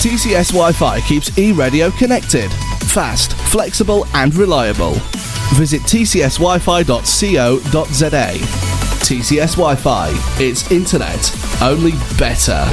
TCS Wi-Fi keeps eRadio connected, fast, flexible and reliable. Visit tcswifi.co.za. TCS Wi-Fi, it's internet, only better.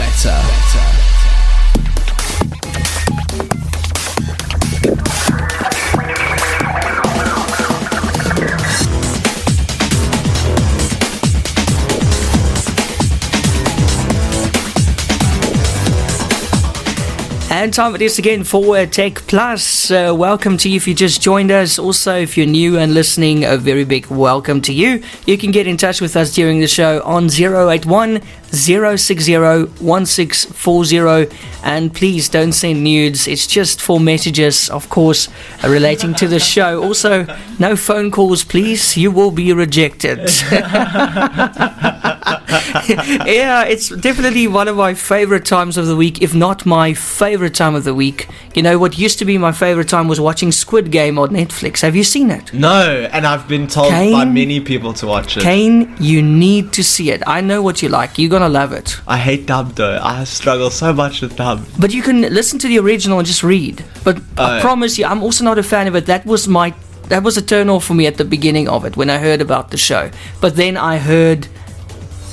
And time it is again for techPLUS. Welcome to you if you just joined us. Also, if you're new and listening, a very big welcome to you. You can get in touch with us during the show on 081 060 1640. And please don't send nudes. It's just for messages, of course, relating to the show. Also, no phone calls, please. You will be rejected. Yeah, it's definitely one of my favorite times of the week, if not my favorite time of the week. You know, what used to be my favorite time was watching Squid Game on Netflix. Have you seen it? No, and I've been told by many people to watch it. Kaine, you need to see it. I know what you like. You're going to love it. I hate dub though. I struggle so much with dub. But you can listen to the original and just read. But I promise you, I'm also not a fan of it. That was a turn off for me at the beginning of it when I heard about the show. But then I heard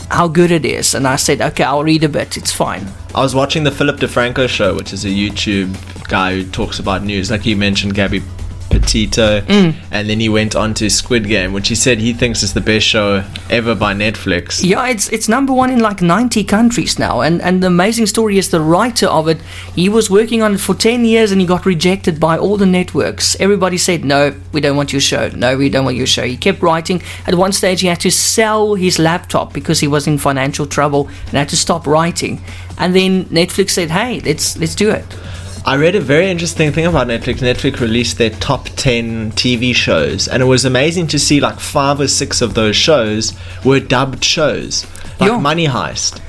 how good it is, and I said, okay, I'll read a bit, it's fine. I was watching the Philip DeFranco show, which is a YouTube guy who talks about news, like you mentioned, Gabby Petito, and then he went on to Squid Game, which he said he thinks is the best show ever by Netflix. Yeah, it's number one in like 90 countries now, and the amazing story is the writer of it, he was working on it for 10 years and he got rejected by all the networks. Everybody said, no, we don't want your show, no, we don't want your show. He kept writing. At one stage he had to sell his laptop because he was in financial trouble and had to stop writing. And then Netflix said, hey, let's do it. I read a very interesting thing about Netflix. Netflix released their top 10 TV shows, and it was amazing to see like 5 or 6 of those shows were dubbed shows, like Money Heist.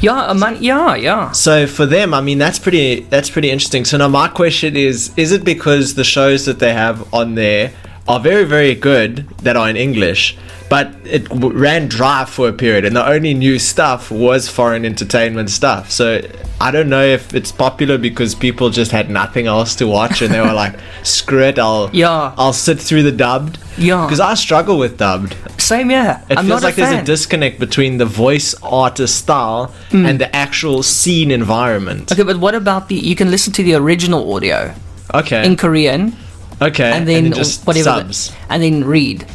Yeah. So for them, I mean, that's pretty interesting. So now my question is it because the shows that they have on there are very, very good that are in English, but it ran dry for a period and the only new stuff was foreign entertainment stuff? So I don't know if it's popular because people just had nothing else to watch and they were like, screw it, I'll sit through the dubbed. Yeah. Because I struggle with dubbed. Same, yeah. It feels like there's a disconnect between the voice artist style and the actual scene environment. Okay, but what about you can listen to the original audio. Okay. In Korean. Okay. And then just whatever. Subs. And then read.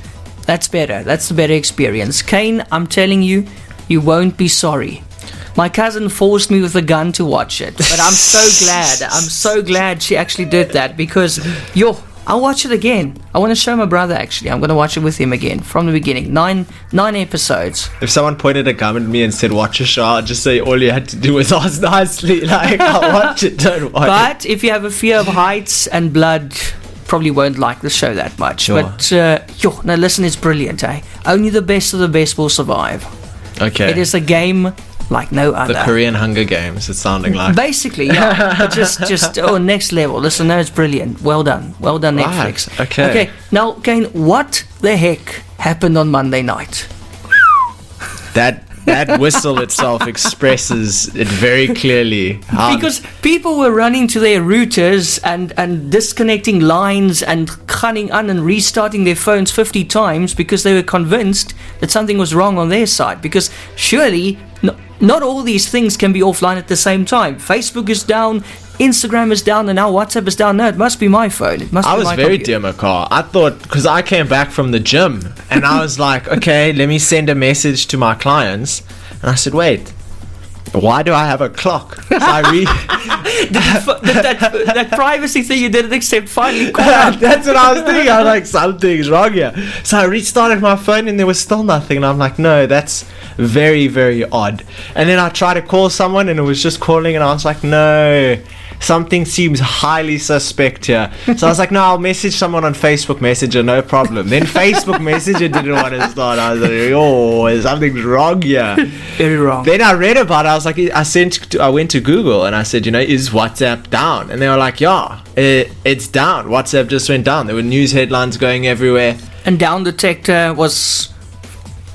That's better. That's the better experience. Kaine, I'm telling you, you won't be sorry. My cousin forced me with a gun to watch it, but I'm so glad. I'm so glad she actually did that because, I'll watch it again. I want to show my brother, actually. I'm going to watch it with him again from the beginning. Nine episodes. If someone pointed a gun at me and said, watch a show, I'd just say all you had to do was ask nicely. Like, I'll watch it, don't watch it. But if you have a fear of heights and blood, probably won't like the show that much. Sure. But, no, listen, it's brilliant, eh? Only the best of the best will survive. Okay. It is a game like no other. The Korean Hunger Games, it's sounding like. Basically, yeah. But just next level. Listen, no, it's brilliant. Well done, Netflix. Right. Okay. Now, Kaine, what the heck happened on Monday night? That whistle itself expresses it very clearly. Because people were running to their routers and disconnecting lines and cutting on and restarting their phones 50 times because they were convinced that something was wrong on their side. Because surely not all these things can be offline at the same time. Facebook is down, Instagram is down, and now WhatsApp is down. No, it must be my phone. It must be my computer. I was very Democrat. I thought, because I came back from the gym, and I was like, okay, let me send a message to my clients. And I said, wait, why do I have a clock? So I that privacy thing you didn't accept finally caught up. That's what I was thinking. I was like, something's wrong here. So I restarted my phone, and there was still nothing. And I'm like, no, that's very, very odd. And then I tried to call someone, and it was just calling, and I was like, no, something seems highly suspect here. So I was like, no, I'll message someone on Facebook Messenger, no problem. Then Facebook Messenger didn't want to start. I was like, something's wrong here. Very wrong. Then I read about it. I was like, I went to Google and I said, is WhatsApp down? And they were like, yeah, it's down. WhatsApp just went down. There were news headlines going everywhere. And down detector was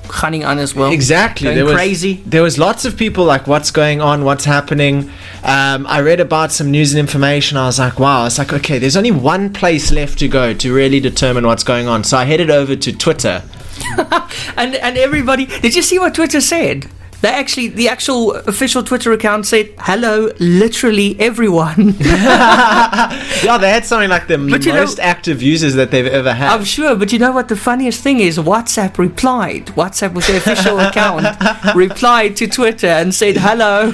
gunning on as well. Exactly. Going crazy. There was lots of people like, what's going on? What's happening? I read about some news and information. I was like, wow. It's like, okay, there's only one place left to go to really determine what's going on. So I headed over to Twitter. and everybody, did you see what Twitter said? The actual official Twitter account said, hello, literally everyone. Yeah, they had something like the most active users that they've ever had. I'm sure, but you know what the funniest thing is? WhatsApp was the official account, replied to Twitter and said, hello.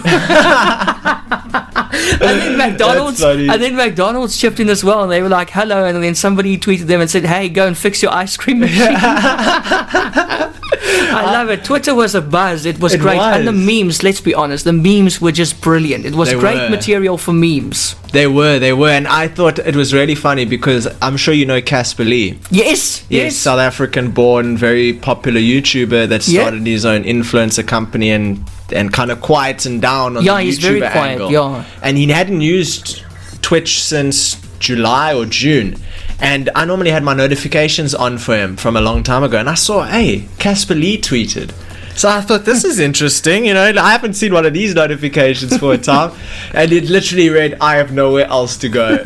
And then McDonald's chipped in as well, and they were like, hello, and then somebody tweeted them and said, hey, go and fix your ice cream machine. I love it. Twitter was a buzz. It was great. And the memes, let's be honest, the memes were just brilliant. It was great material for memes. They were. And I thought it was really funny because I'm sure you know Casper Lee. Yes. South African born, very popular YouTuber that started his own influencer company and kind of quietened down on the he's YouTuber very quiet, angle. And he hadn't used Twitch since July or June. And I normally had my notifications on for him from a long time ago. And I saw, hey, Casper Lee tweeted. So I thought, this is interesting. You know, I haven't seen one of these notifications for a time. And it literally read, I have nowhere else to go.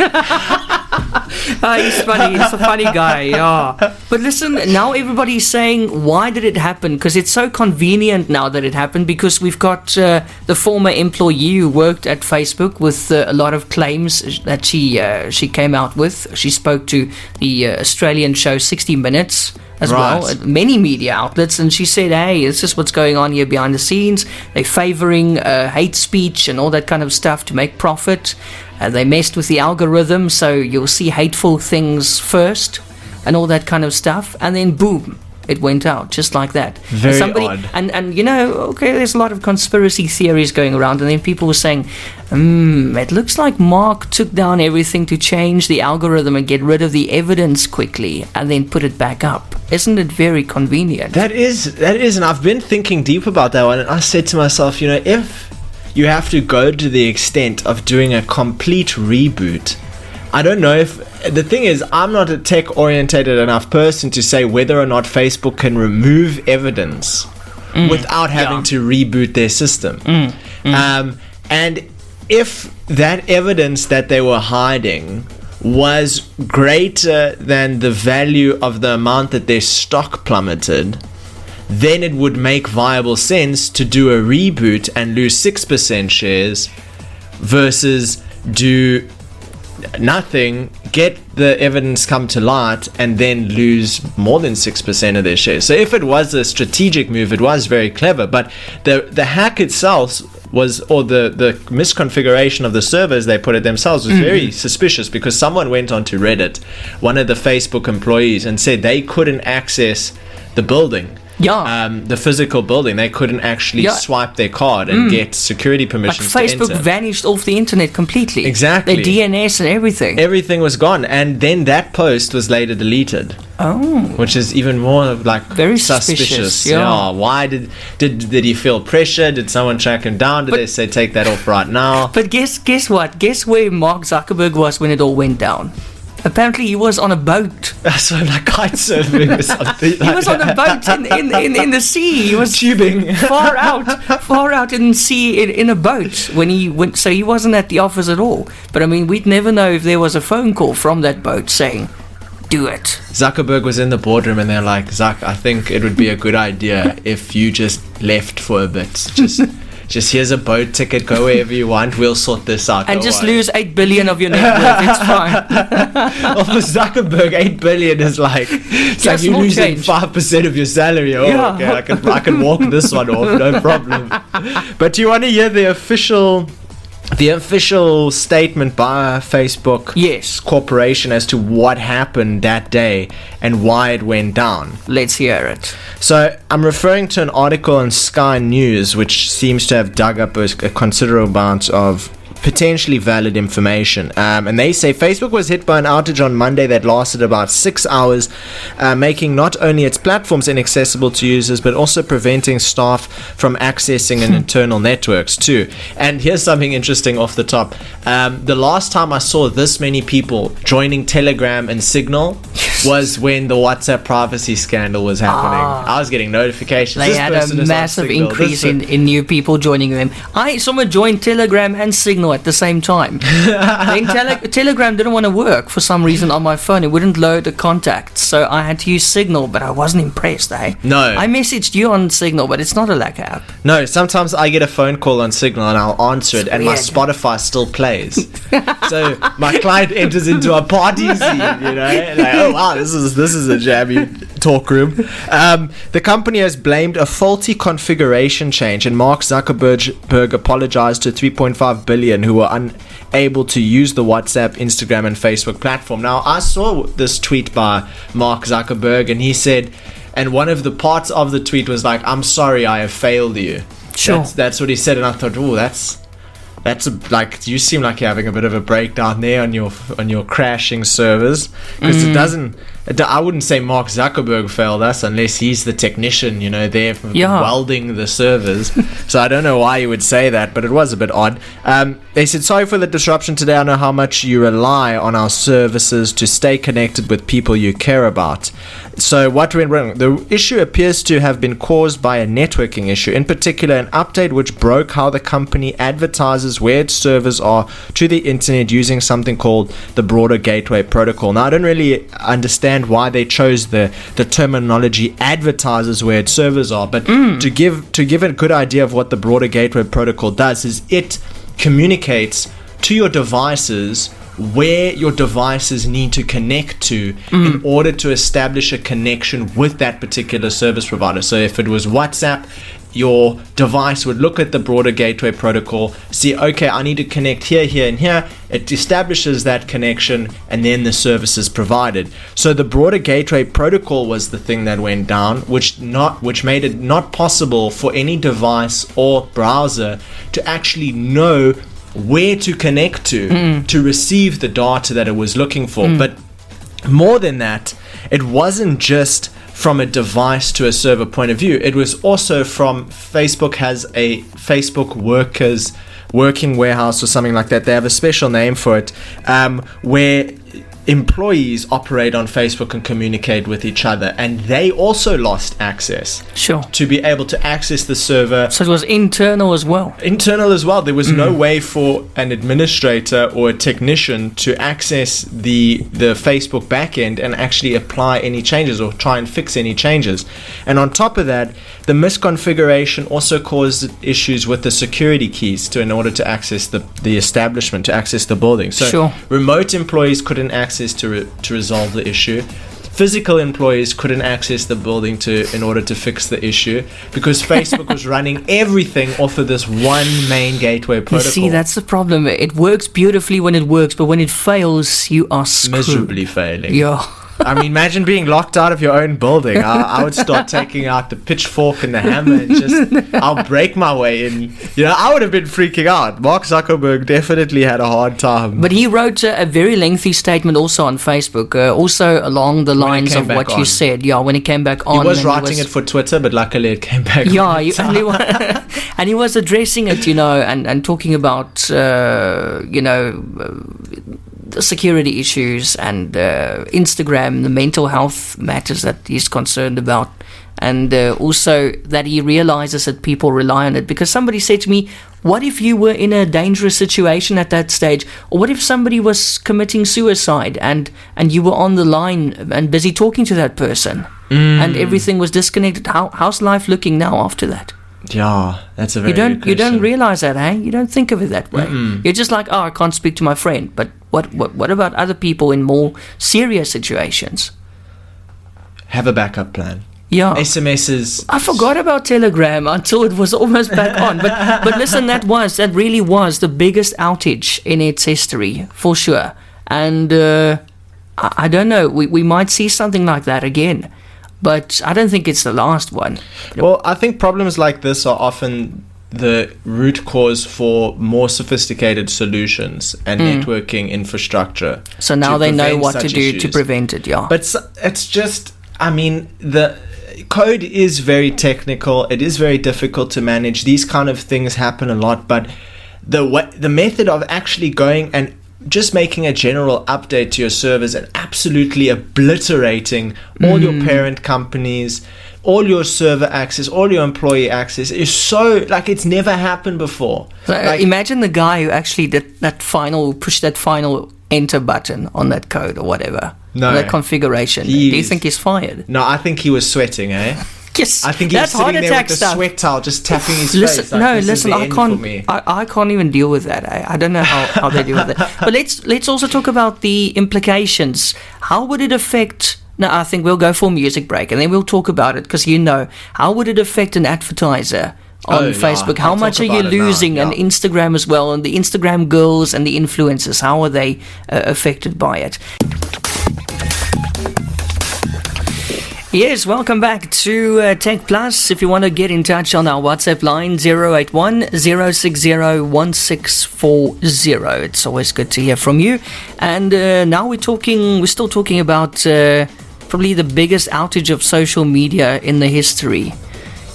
He's funny. He's a funny guy, yeah. But listen, now everybody's saying, why did it happen? Because it's so convenient now that it happened, because we've got the former employee who worked at Facebook with a lot of claims that she came out with. She spoke to the Australian show 60 Minutes as well, many media outlets, and she said, hey, this is what's going on here behind the scenes. They're favoring hate speech and all that kind of stuff to make profit. They messed with the algorithm, so you'll see hateful things first and all that kind of stuff, and then boom, it went out just like that. Very odd. And you know, okay, there's a lot of conspiracy theories going around, and then people were saying, it looks like Mark took down everything to change the algorithm and get rid of the evidence quickly and then put it back up. Isn't it very convenient? That is, and I've been thinking deep about that one, and I said to myself, you know, if you have to go to the extent of doing a complete reboot, I don't know if... The thing is, I'm not a tech-orientated enough person to say whether or not Facebook can remove evidence without having to reboot their system. And if that evidence that they were hiding was greater than the value of the amount that their stock plummeted, then it would make viable sense to do a reboot and lose 6% shares versus do nothing, get the evidence come to light, and then lose more than 6% of their shares. So if it was a strategic move, it was very clever, but the hack itself was, or the misconfiguration of the servers, they put it themselves, was very suspicious, because someone went onto Reddit, one of the Facebook employees, and said they couldn't access the building. The physical building. They couldn't actually swipe their card and get security permissions like to Facebook enter. vanished off the internet completely. Exactly. Their DNS and everything. Everything was gone, and then that post was later deleted. Oh. Which is even more like very suspicious. Yeah. Why did he feel pressure? Did someone track him down? Did they say take that off right now? But guess what? Guess where Mark Zuckerberg was when it all went down? Apparently he was on a boat. So like kite surfing or something. He was on a boat in the sea. He was tubing far out in the sea in a boat when he went. So he wasn't at the office at all. But I mean, we'd never know if there was a phone call from that boat saying, do it. Zuckerberg was in the boardroom and they're like, Zuck, I think it would be a good idea if you just left for a bit. Just here's a boat ticket, go wherever you want, we'll sort this out. And just lose 8 billion of your net worth, it's fine. Well, for Zuckerberg, 8 billion is like, it's like you're losing 5% of your salary. Oh, okay, I can walk this one off, no problem. But do you want to hear the official statement by Facebook Corporation as to what happened that day and why it went down? Let's hear it. So I'm referring to an article on Sky News, which seems to have dug up a considerable amount of potentially valid information, and they say Facebook was hit by an outage on Monday that lasted about 6 hours, making not only its platforms inaccessible to users but also preventing staff from accessing an internal networks too. And here's something interesting off the top. The last time I saw this many people joining Telegram and Signal was when the WhatsApp privacy scandal was happening. I was getting notifications. They had a massive increase in new people joining them. Someone joined Telegram and Signal at the same time. Then Telegram didn't want to work for some reason on my phone. It wouldn't load the contacts, so I had to use Signal, but I wasn't impressed, eh? No. I messaged you on Signal, but it's not a Lekker app. No, sometimes I get a phone call on Signal and I'll answer it, and my Spotify still plays. So my client enters into a party scene, like, oh wow, this is a jammy talk room. The company has blamed a faulty configuration change, and Mark Zuckerberg apologized to 3.5 billion who were unable to use the WhatsApp, Instagram, and Facebook platform. Now, I saw this tweet by Mark Zuckerberg, and he said, and one of the parts of the tweet was like, "I'm sorry, I have failed you." Sure. That's what he said, and I thought, oh, that's like, you seem like you're having a bit of a breakdown there on your crashing servers, because I wouldn't say Mark Zuckerberg failed us unless he's the technician, there welding the servers. So I don't know why you would say that, but it was a bit odd. They said, sorry for the disruption today. I know how much you rely on our services to stay connected with people you care about. So what went wrong? The issue appears to have been caused by a networking issue, in particular an update which broke how the company advertises where its servers are to the internet using something called the Broader Gateway Protocol. Now, I don't really understand why they chose the terminology advertises where its servers are, but to give a good idea of what the Broader Gateway Protocol does is it communicates to your devices where your devices need to connect to in order to establish a connection with that particular service provider. So if it was WhatsApp, your device would look at the Broader Gateway Protocol, see, okay, I need to connect here, here, and here. It establishes that connection, and then the service is provided. So the Broader Gateway Protocol was the thing that went down, which made it not possible for any device or browser to actually know where to connect to receive the data that it was looking for. But more than that, it wasn't just from a device to a server point of view. It was also from Facebook has a Facebook working warehouse or something like that. They have a special name for it, where employees operate on Facebook and communicate with each other, and they also lost access to be able to access the server. So it was internal as well. There was no way for an administrator or a technician to access the Facebook backend and actually apply any changes or try and fix any changes. And on top of that, the misconfiguration also caused issues with the security keys in order to access the establishment, to access the building. So remote employees couldn't access to resolve the issue. Physical employees couldn't access the building in order to fix the issue, because Facebook was running everything off of this one main gateway protocol. You see, that's the problem. It works beautifully when it works, but when it fails, you are screwed. Miserably failing. Yeah. I mean, imagine being locked out of your own building. I would start taking out the pitchfork and the hammer and I'll break my way in. I would have been freaking out. Mark Zuckerberg definitely had a hard time. But he wrote a very lengthy statement also on Facebook, also along the lines of what you said. Yeah, when he came back on. He was writing it for Twitter, but luckily it came back on. And he was addressing it, and talking about, security issues and Instagram, the mental health matters that he's concerned about, and also that he realizes that people rely on it. Because somebody said to me, what if you were in a dangerous situation at that stage, or what if somebody was committing suicide and you were on the line and busy talking to that person and everything was disconnected? How's life looking now after that? Yeah, that's a very good question. You don't realize that, eh? You don't think of it that way. You're just like, I can't speak to my friend. But what about other people in more serious situations? Have a backup plan. Yeah. SMSs. I forgot about Telegram until it was almost back on. But listen, that really was the biggest outage in its history, for sure. And I don't know, we might see something like that again. But I don't think it's the last one. Well, I think problems like this are often the root cause for more sophisticated solutions and networking infrastructure. So now they know what to do to prevent it, yeah. But it's just, the code is very technical. It is very difficult to manage. These kind of things happen a lot, but the method of actually going and just making a general update to your servers and absolutely obliterating all your parent companies, all your server access, all your employee access is so, like, it's never happened before. Like, imagine the guy who actually did pushed that final enter button on that code or whatever. No. On that configuration. Do you think he's fired? No, I think he was sweating, eh? Yes, I think he was that's heart sitting there with attack the stuff. sweat towel just tapping his face. Like, I can't even deal with that. I don't know how they deal with it. But let's also talk about the implications. How would it affect? Now, I think we'll go for a music break and then we'll talk about it, because how would it affect an advertiser on Facebook? How much are you losing? And Instagram as well, and the Instagram girls and the influencers, how are they affected by it? Yes, welcome back to techPLUS. If you want to get in touch on our WhatsApp line, 081-060-1640. It's always good to hear from you. And now we're still talking about probably the biggest outage of social media in the history.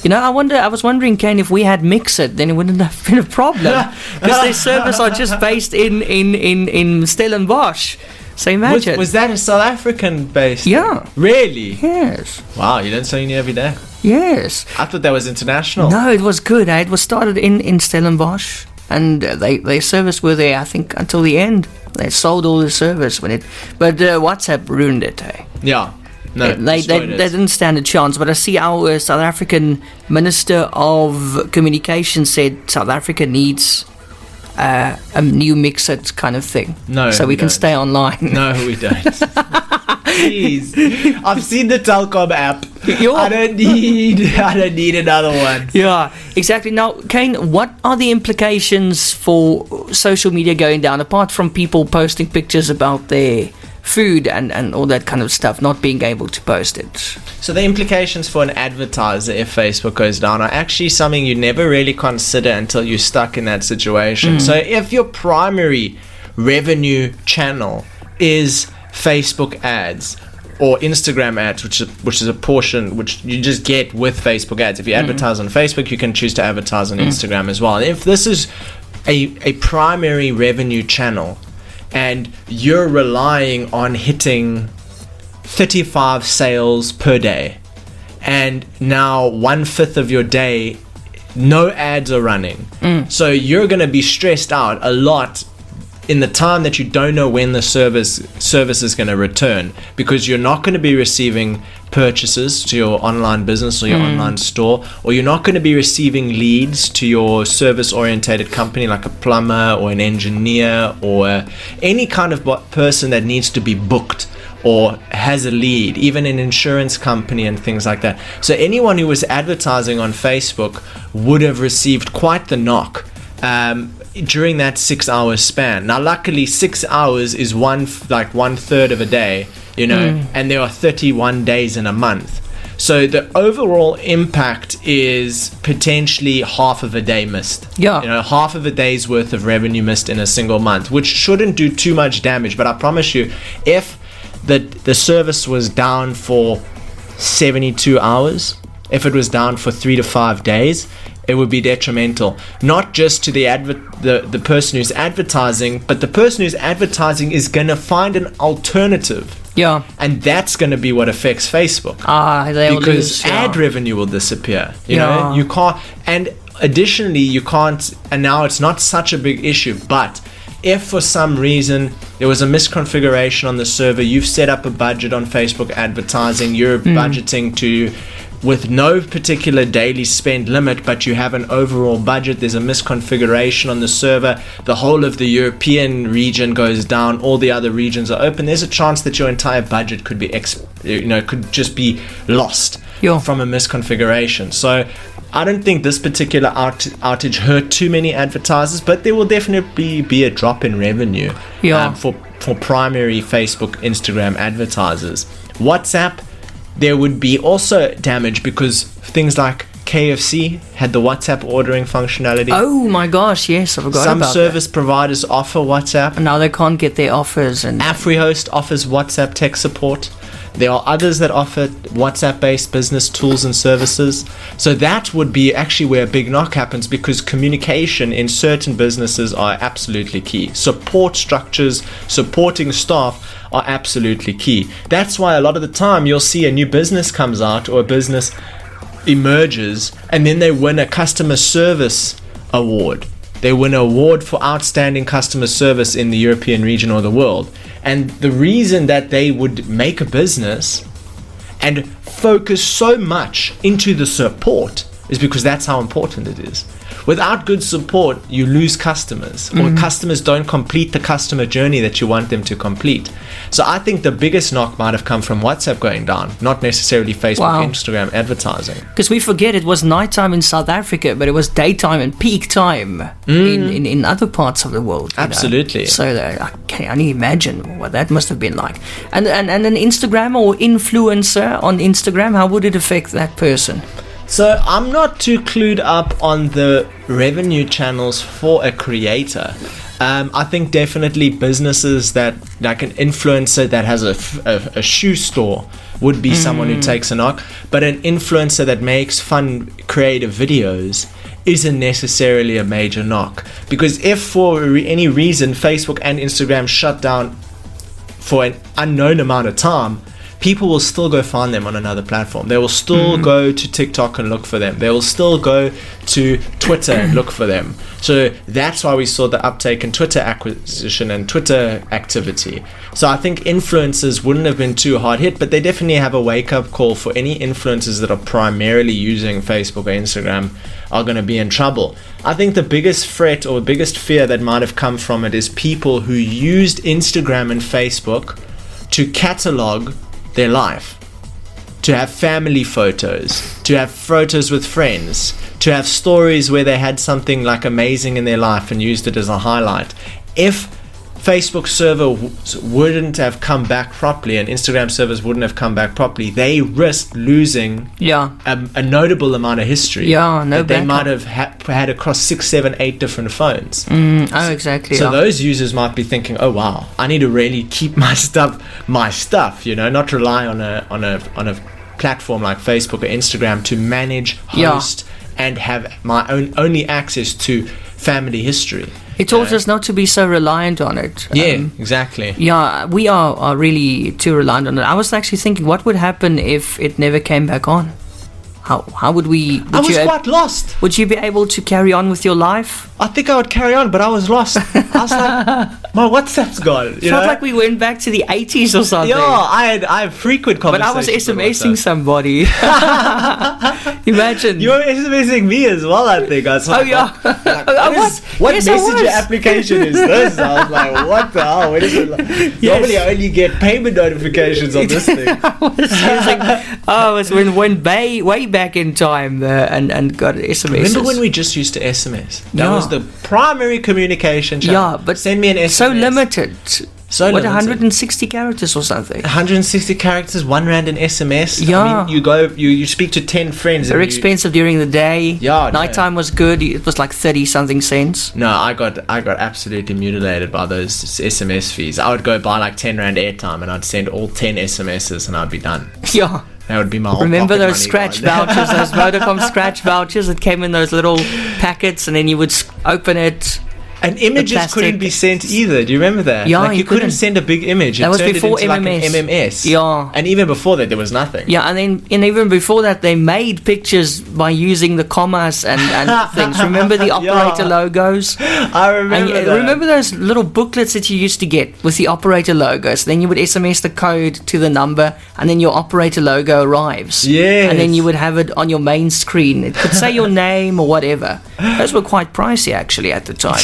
I was wondering, Kaine, if we had Mixit, then it wouldn't have been a problem. Because their servers are just based in Stellenbosch. So imagine. Was that a South African based? Yeah. Really? Yes. Wow, you learn something new every day. Yes. I thought that was international. No, it was good. It was started in Stellenbosch, and their service were there, I think, until the end. They sold all the service but WhatsApp ruined it. Yeah. No, they didn't stand a chance. But I see our South African Minister of Communication said South Africa needs a new Mixit kind of thing. No, so we can stay online. No, we don't. Please, I've seen the Telkom app. I don't need another one. Yeah, exactly. Now, Kaine, what are the implications for social media going down, apart from people posting pictures about their food and all that kind of stuff, not being able to post it? So the implications for an advertiser if Facebook goes down are actually something you never really consider until you're stuck in that situation. So if your primary revenue channel is Facebook ads or Instagram ads, which is a portion which you just get with Facebook ads. If you advertise on Facebook, you can choose to advertise on Instagram as well. And if this is a primary revenue channel and you're relying on hitting 35 sales per day, and now 1/5 of your day no ads are running, so you're going to be stressed out a lot in the time that you don't know when the service is going to return, because you're not going to be receiving purchases to your online business or your online store, or you're not going to be receiving leads to your service orientated company like a plumber or an engineer or any kind of person that needs to be booked or has a lead, even an insurance company and things like that. So anyone who was advertising on Facebook would have received quite the knock during that 6 hour span. Now, luckily, 6 hours is one third of a day, and there are 31 days in a month. So the overall impact is potentially half of a day missed. Yeah. Half of a day's worth of revenue missed in a single month, which shouldn't do too much damage. But I promise you, if the service was down for 72 hours, if it was down for 3 to 5 days, it would be detrimental, not just to the person who's advertising, but the person who's advertising is going to find an alternative. Yeah. And that's going to be what affects Facebook. Because ad revenue will disappear. You know, you can't, and additionally, you can't, and now it's not such a big issue, but if for some reason there was a misconfiguration on the server, you've set up a budget on Facebook advertising, you're budgeting with no particular daily spend limit, but you have an overall budget, there's a misconfiguration on the server, the whole of the European region goes down, all the other regions are open, there's a chance that your entire budget could be could just be lost from a misconfiguration. So I don't think this particular outage hurt too many advertisers, but there will definitely be a drop in revenue for primary Facebook, Instagram advertisers. WhatsApp, there would be also damage because things like KFC had the WhatsApp ordering functionality. Oh my gosh, yes, I forgot about that. Some service providers offer WhatsApp. And now they can't get their offers. And AfriHost offers WhatsApp tech support. There are others that offer WhatsApp-based business tools and services. So that would be actually where a big knock happens, because communication in certain businesses are absolutely key. Support structures, supporting staff are absolutely key. That's why a lot of the time you'll see a new business comes out or a business emerges, and then they win a customer service award. They win an award for outstanding customer service in the European region or the world. And the reason that they would make a business and focus so much into the support is because that's how important it is. Without good support, you lose customers, or customers don't complete the customer journey that you want them to complete. So I think the biggest knock might have come from WhatsApp going down, not necessarily Facebook, Instagram advertising. Because we forget it was nighttime in South Africa, but it was daytime and peak time in other parts of the world. Absolutely. So I can only imagine what that must have been like. And an Instagram or influencer on Instagram, how would it affect that person? So I'm not too clued up on the revenue channels for a creator. I think definitely businesses that, like an influencer that has a shoe store, would be someone who takes a knock. But an influencer that makes fun, creative videos isn't necessarily a major knock. Because if for any reason Facebook and Instagram shut down for an unknown amount of time, people will still go find them on another platform. They will still go to TikTok and look for them. They will still go to Twitter and look for them. So that's why we saw the uptake in Twitter acquisition and Twitter activity. So I think influencers wouldn't have been too hard hit, but they definitely have a wake-up call for any influencers that are primarily using Facebook or Instagram are going to be in trouble. I think the biggest threat or biggest fear that might have come from it is people who used Instagram and Facebook to catalog their life, to have family photos, to have photos with friends, to have stories where they had something like amazing in their life and used it as a highlight. If Facebook server wouldn't have come back properly and Instagram servers wouldn't have come back properly, they risked losing a notable amount of history that they might have had across 6, 7, 8 different phones. Exactly. So those users might be thinking, oh wow, I need to really keep my stuff, you know, not rely on a platform like Facebook or Instagram to manage, host, and have my own only access to family history. It taught us not to be so reliant on it. Exactly. Yeah, we are really too reliant on it. I was actually thinking, what would happen if it never came back on? How would we... I was quite lost. Would you be able to carry on with your life? I think I would carry on, but I was lost. I was like, my WhatsApp's gone. It felt like we went back to the 80s or something. Yeah, I have frequent conversations. But I was SMSing somebody. Imagine. You were SMSing me as well, I think. I was like, what messenger application is this? I was like, what the hell? What is it like? Normally I only get payment notifications on this thing. I was went way back in time and got SMSs. Remember when we just used to SMS? That was the primary communication channel. Yeah, but send me an SMS. So limited. So what, 160 characters or something? 160 characters, £1 in SMS. Yeah. I mean, you speak to 10 friends. Very expensive during the day. Yeah. Nighttime was good. It was like 30 something cents. No, I got absolutely mutilated by those SMS fees. I would go buy like £10 airtime and I'd send all 10 SMSs and I'd be done. Yeah. That would be my whole Remember pocket those money scratch gone. vouchers, those Vodacom scratch vouchers that came in those little packets, and then you would open it. And images couldn't be sent either. Do you remember that? Yeah, like you couldn't send a big image. That was before MMS. MMS. Like an MMS. Yeah. And even before that, there was nothing. Yeah, and even before that, they made pictures by using the commas and things. Remember the operator logos? I remember that. Remember those little booklets that you used to get with the operator logos? Then you would SMS the code to the number, and then your operator logo arrives. Yes. And then you would have it on your main screen. It could say your name or whatever. Those were quite pricey, actually, at the time.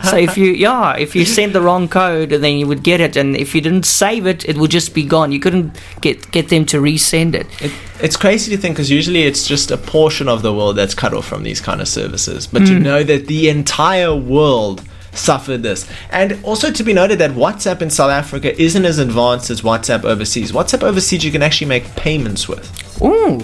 So if you sent the wrong code, and then you would get it, and if you didn't save it, it would just be gone. You couldn't get them to resend it. It's crazy to think, because usually it's just a portion of the world that's cut off from these kind of services. But to know that the entire world suffered this. And also to be noted that WhatsApp in South Africa isn't as advanced as WhatsApp overseas. WhatsApp overseas you can actually make payments with. Ooh.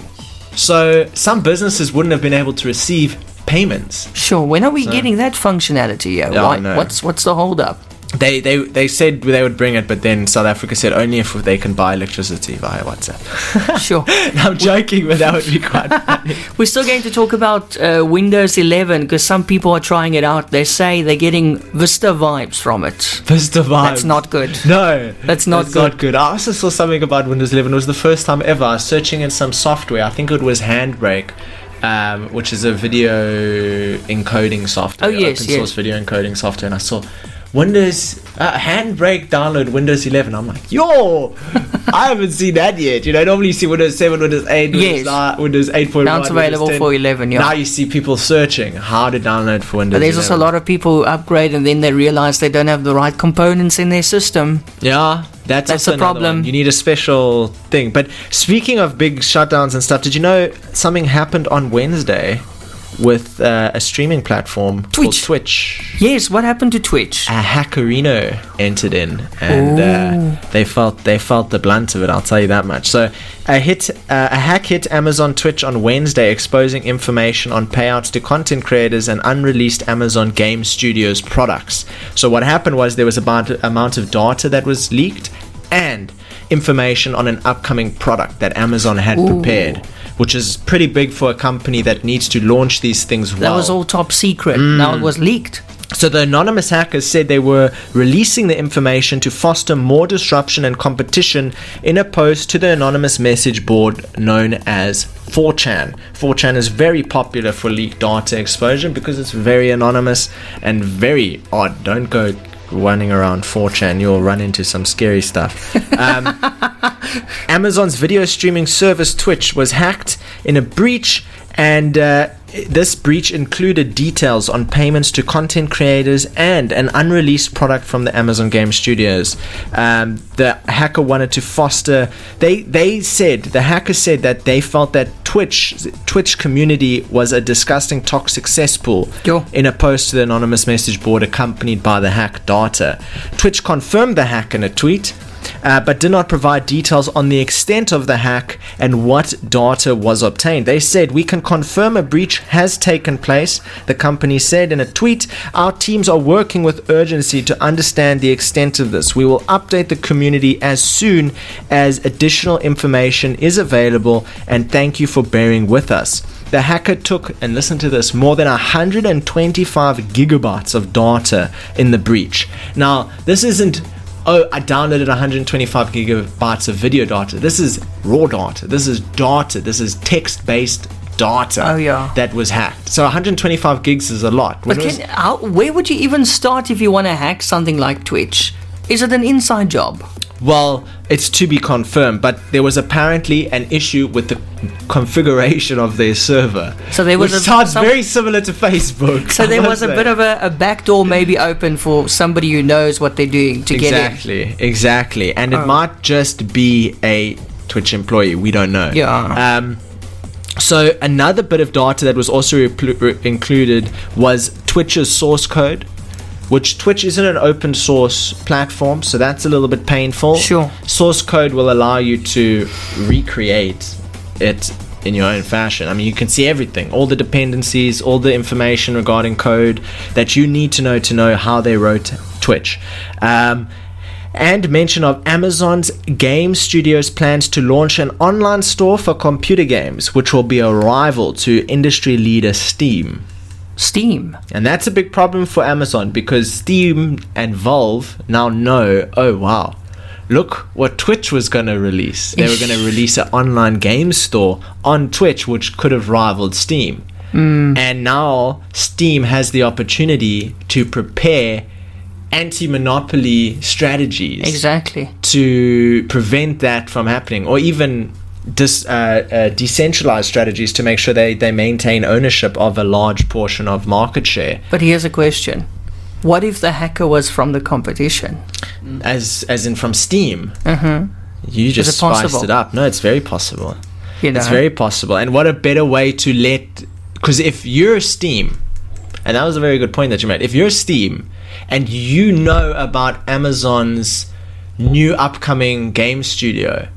So some businesses wouldn't have been able to receive payments. Sure. When are we getting that functionality? I know. What's the hold up? They said they would bring it, but then South Africa said only if they can buy electricity via WhatsApp. Sure. I'm joking, but that would be quite funny. We're still going to talk about Windows 11 because some people are trying it out. They say they're getting Vista vibes from it. Vista vibes. That's not good. No. That's not good. I also saw something about Windows 11. It was the first time ever I was searching in some software. I think it was Handbrake. Which is a video encoding software, open source video encoding software, and I saw Windows Handbrake download Windows 11. I'm like, yo, I haven't seen that yet. Normally you see Windows 7, Windows 8, Windows 8.1. Now it's available for 11. Yeah. Now you see people searching how to download for Windows. But there's 11. also a lot of people who upgrade and then they realize they don't have the right components in their system. Yeah. That's the problem. One. You need a special thing. But speaking of big shutdowns and stuff, did you know something happened on Wednesday with a streaming platform called Twitch? Yes, what happened to Twitch? A hackerino entered in, and they felt the blunt of it. I'll tell you that much. So a hack hit Amazon Twitch on Wednesday, exposing information on payouts to content creators and unreleased Amazon Game Studios products. So what happened was there was a amount of data that was leaked and information on an upcoming product that Amazon had prepared, which is pretty big for a company that needs to launch these things well. That was all top secret. Now it was leaked. So the anonymous hackers said they were releasing the information to foster more disruption and competition in a post to the anonymous message board known as 4chan. 4chan is very popular for leaked data exposure because it's very anonymous and very odd. Don't go running around 4chan, you'll run into some scary stuff. Amazon's video streaming service Twitch was hacked in a breach, and this breach included details on payments to content creators and an unreleased product from the Amazon Game Studios. The hacker wanted to foster. The hacker said that they felt that Twitch community was a disgusting, toxic cesspool. In a post to the anonymous message board accompanied by the hacked data. Twitch confirmed the hack in a tweet, but did not provide details on the extent of the hack and what data was obtained. They said, "We can confirm a breach has taken place," the company said in a tweet. "Our teams are working with urgency to understand the extent of this. We will update the community as soon as additional information is available, and thank you for bearing with us." The hacker took, and listen to this, more than 125 gigabytes of data in the breach. Now, this isn't, I downloaded 125 gigabytes of video data. This is raw data. This is data. This is text-based data that was hacked. So 125 gigs is a lot. But where would you even start if you want to hack something like Twitch? Is it an inside job? Well, it's to be confirmed, but there was apparently an issue with the configuration of their server. So there was very similar to Facebook. So there was a bit of a backdoor maybe open for somebody who knows what they're doing to get in. Exactly. And it might just be a Twitch employee. We don't know. Yeah. So another bit of data that was also included was Twitch's source code, which Twitch isn't an open source platform, so that's a little bit painful. Sure. Source code will allow you to recreate it in your own fashion. I mean, you can see everything, all the dependencies, all the information regarding code that you need to know how they wrote Twitch. And mention of Amazon's Game Studios plans to launch an online store for computer games, which will be a rival to industry leader Steam. And that's a big problem for Amazon because Steam and Valve now know, oh wow, look what Twitch was going to release. They were going to release an online game store on Twitch, which could have rivaled Steam. And now Steam has the opportunity to prepare anti-monopoly strategies. Exactly. To prevent that from happening, or even decentralized strategies to make sure they maintain ownership of a large portion of market share. But here's a question. What if the hacker was from the competition? As in from Steam? Mm-hmm. You just spiced it up. No, it's very possible. It's very possible. And what a better way to because if you're Steam, and that was a very good point that you made, if you're Steam and you know about Amazon's new upcoming game studio,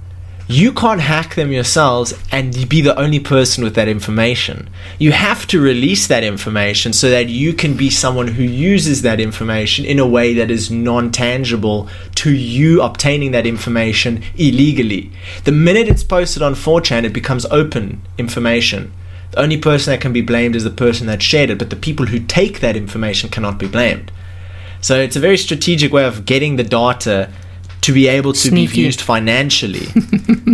you can't hack them yourselves and be the only person with that information. You have to release that information so that you can be someone who uses that information in a way that is non-tangible to you obtaining that information illegally. The minute it's posted on 4chan, it becomes open information. The only person that can be blamed is the person that shared it, but the people who take that information cannot be blamed. So it's a very strategic way of getting the data to be able to Sneaky. be used financially.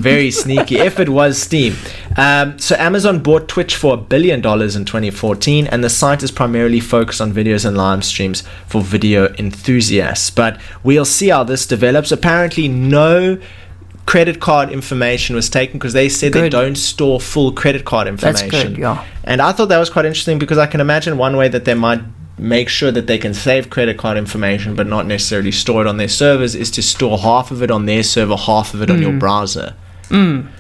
Very sneaky, if it was Steam. So Amazon bought Twitch for $1 billion in 2014, and the site is primarily focused on videos and live streams for video enthusiasts. But we'll see how this develops. Apparently no credit card information was taken because they said they don't store full credit card information. That's good, yeah. And I thought that was quite interesting because I can imagine one way that they might make sure that they can save credit card information but not necessarily store it on their servers is to store half of it on their server, half of it on your browser.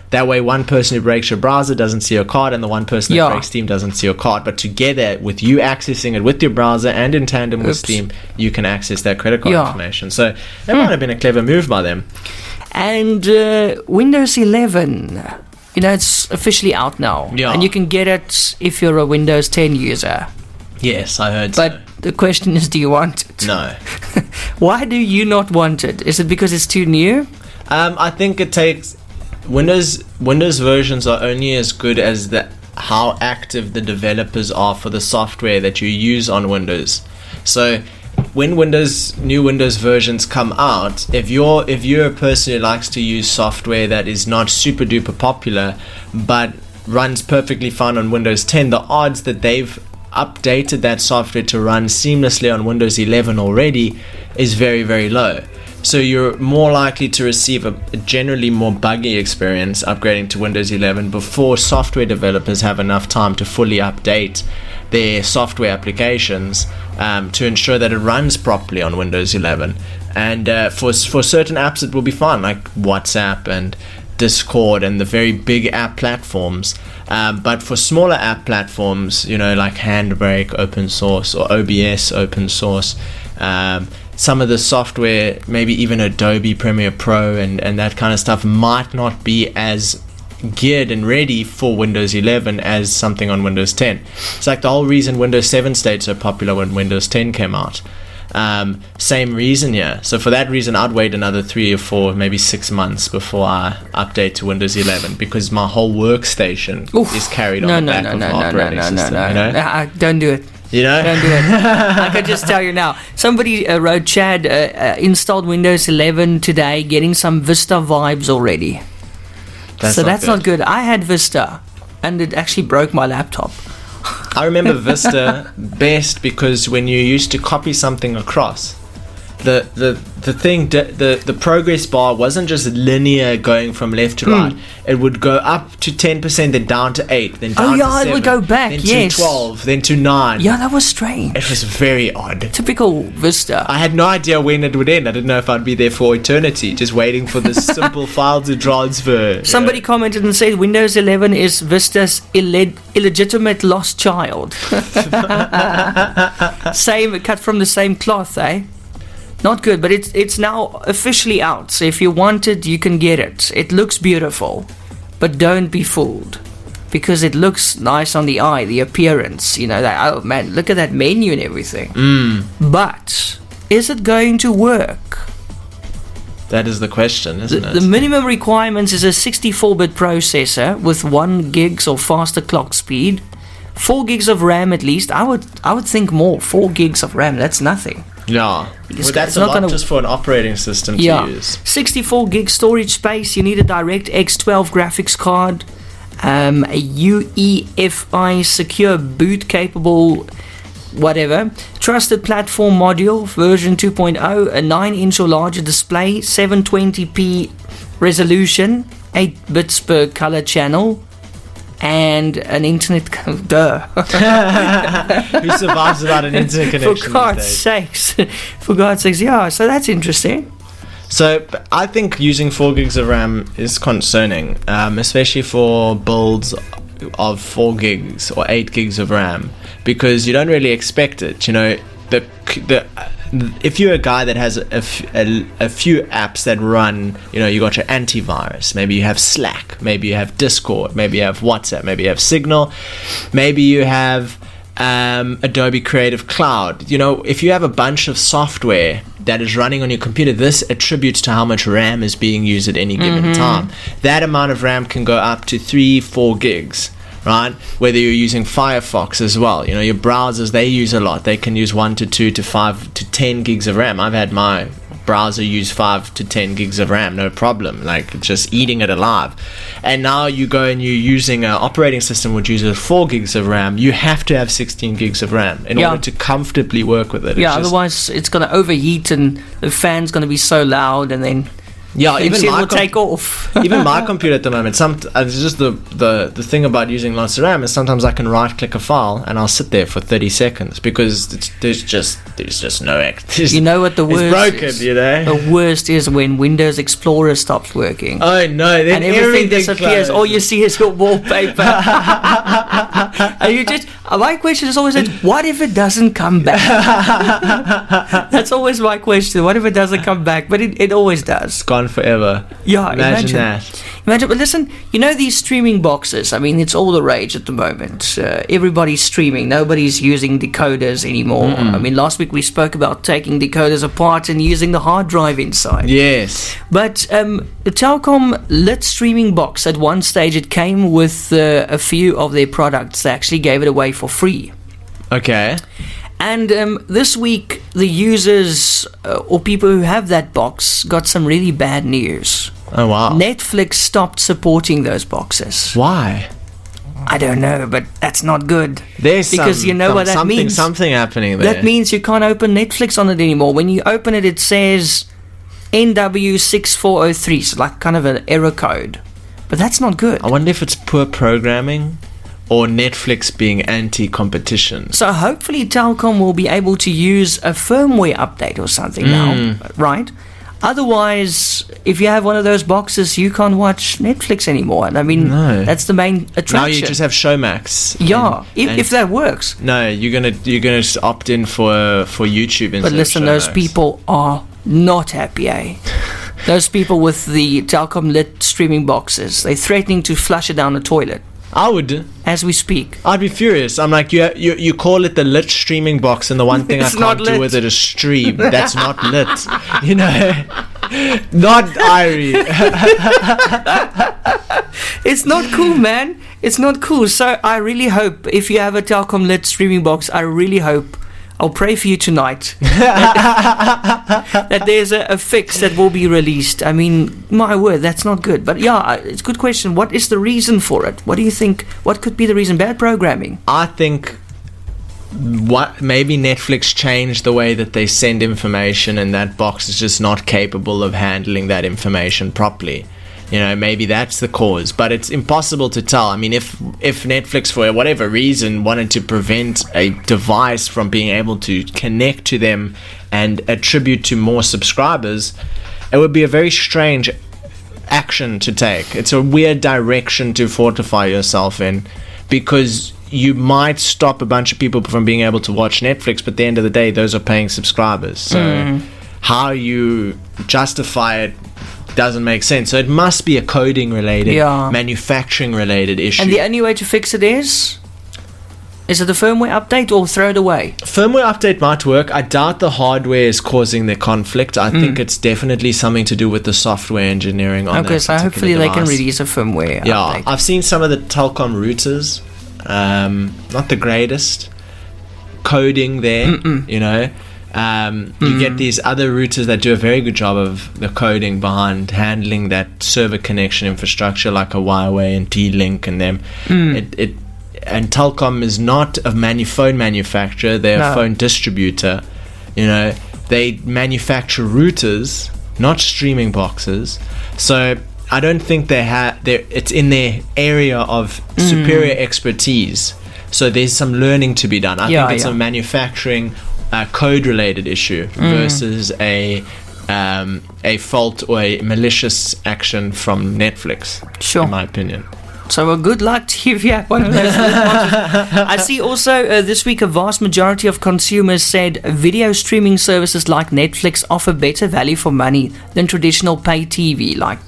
That way one person who breaks your browser doesn't see your card, and the one person that breaks Steam doesn't see your card. But together, with you accessing it with your browser and in tandem with Steam, you can access that credit card information. So that might have been a clever move by them. And Windows 11, it's officially out now. Yeah. And you can get it if you're a Windows 10 user. Yes, I heard But the question is, do you want it? No. Why do you not want it? Is it because it's too new? I think it takes... Windows versions are only as good as how active the developers are for the software that you use on Windows. So when new Windows versions come out, if you're a person who likes to use software that is not super duper popular but runs perfectly fine on Windows 10, the odds that they've updated that software to run seamlessly on Windows 11 already is very, very low. So you're more likely to receive a generally more buggy experience upgrading to Windows 11 before software developers have enough time to fully update their software applications to ensure that it runs properly on Windows 11. And for certain apps it will be fine, like WhatsApp and Discord and the very big app platforms. But for smaller app platforms, like Handbrake open source or OBS open source, some of the software, maybe even Adobe Premiere Pro and that kind of stuff, might not be as geared and ready for Windows 11 as something on Windows 10. It's like the whole reason Windows 7 stayed so popular when Windows 10 came out. Same reason here. So for that reason, I'd wait another 3 or 4, maybe 6 months before I update to Windows 11, because my whole workstation is carried on the back of my operating system. Don't do it. Don't do it. I can just tell you now. Somebody wrote, Chad, installed Windows 11 today, getting some Vista vibes already. That's not good. I had Vista, and it actually broke my laptop. I remember Vista best because when you used to copy something across, the progress bar wasn't just linear going from left to right. It would go up to 10%, then down to 8, then down to 7. It would go back, then to 12, then to 9. Yeah, that was strange. It was very odd. Typical Vista. I had no idea when it would end. I didn't know if I'd be there for eternity, just waiting for this simple file to transfer. Somebody commented and said Windows 11 is Vista's illegitimate lost child. Same, cut from the same cloth, eh? Not good, but it's now officially out. So if you want it, you can get it. It looks beautiful, but don't be fooled, because it looks nice on the eye, the appearance. That, oh man, look at that menu and everything. But is it going to work? That is the question, isn't it? The minimum requirements is a 64-bit processor with 1 gigs or faster clock speed, 4 gigs of RAM at least. I would think more. 4 gigs of RAM, that's nothing. Yeah, well, that's a lot just for an operating system to use. 64 gig storage space. You need a DirectX 12 graphics card, a UEFI secure boot capable whatever, trusted platform module version 2.0, a 9-inch or larger display, 720p resolution, 8 bits per color channel, and an internet duh. Who survives without an internet connection? For God's sakes. For God's sakes, yeah, so that's interesting. So I think using 4 gigs of RAM is concerning, especially for builds of 4 gigs or 8 gigs of RAM, because you don't really expect it. if you're a guy that has a few apps that run, you got your antivirus, maybe you have Slack, maybe you have Discord, maybe you have WhatsApp, maybe you have Signal, maybe you have Adobe Creative Cloud. If you have a bunch of software that is running on your computer, this attributes to how much RAM is being used at any given time. That amount of RAM can go up to 3-4 gigs, right? Whether you're using Firefox as well, your browsers, they use a lot. They can use 1 to 2 to 5 to 10 gigs of RAM. I've had my browser use 5 to 10 gigs of RAM, no problem, like just eating it alive. And now you go and you're using an operating system which uses 4 gigs of RAM. You have to have 16 gigs of RAM in order to comfortably work with it. Otherwise it's going to overheat and the fan's going to be so loud, and then even it will take off. Even my computer at the moment, it's just the thing about using lots of RAM is sometimes I can right click a file and I'll sit there for 30 seconds because there's just no act. You know what the worst is? It's broken, The worst is when Windows Explorer stops working. Oh no, then and everything disappears. Closed. All you see is your wallpaper. And you just, my question is always, what if it doesn't come back? That's always my question. What if it doesn't come back? But it always does. Gone forever. Yeah, imagine that. Imagine, but listen, these streaming boxes, it's all the rage at the moment. Everybody's streaming. Nobody's using decoders anymore. Last week we spoke about taking decoders apart and using the hard drive inside. Yes. But the Telkom lit streaming box, at one stage it came with a few of their products. They actually gave it away for free. Okay. And this week, the users or people who have that box got some really bad news. Oh, wow. Netflix stopped supporting those boxes. Why? I don't know, but that's not good. There's because what that means. Something happening there. That means you can't open Netflix on it anymore. When you open it, it says NW6403, so like kind of an error code. But that's not good. I wonder if it's poor programming or Netflix being anti-competition. So hopefully Telkom will be able to use a firmware update or something now, right? Otherwise, if you have one of those boxes, you can't watch Netflix anymore. No. That's the main attraction. Now you just have Showmax. Yeah, if that works. No, you're gonna opt in for YouTube instead. But listen, of those people are not happy, eh? Those people with the Telkom lit streaming boxes, they're threatening to flush it down the toilet. I would. As we speak. I'd be furious. I'm like, you call it the lit streaming box, and the one thing I can't do with it is stream. That's not lit. Not Irie. It's not cool, man. It's not cool. So I really hope, if you have a Telkom lit streaming box, I really hope, I'll pray for you tonight, that there's a fix that will be released. My word, that's not good. But yeah, it's a good question. What is the reason for it? What do you think? What could be the reason? Bad programming? I think maybe Netflix changed the way that they send information, and that box is just not capable of handling that information properly. Maybe that's the cause, but it's impossible to tell. If Netflix, for whatever reason, wanted to prevent a device from being able to connect to them and attribute to more subscribers, it would be a very strange action to take. It's a weird direction to fortify yourself in, because you might stop a bunch of people from being able to watch Netflix, but at the end of the day, those are paying subscribers. So how you justify it doesn't make sense. So it must be a coding related, manufacturing related issue. And the only way to fix it is it a firmware update or throw it away? Firmware update might work. I doubt the hardware is causing the conflict. I think it's definitely something to do with the software engineering on that. Okay, so hopefully they can release a firmware update. I've seen some of the Telkom routers, not the greatest coding there, you get these other routers that do a very good job of the coding behind handling that server connection infrastructure, like a Huawei and T-Link and them. And Telkom is not a phone manufacturer; they're a phone distributor. They manufacture routers, not streaming boxes. So I don't think it's in their area of superior expertise. So there's some learning to be done. I think it's a manufacturing code-related issue versus a fault or a malicious action from Netflix. Sure. In my opinion. So good luck to you if you have one of those. I see also this week a vast majority of consumers said video streaming services like Netflix offer better value for money than traditional pay TV like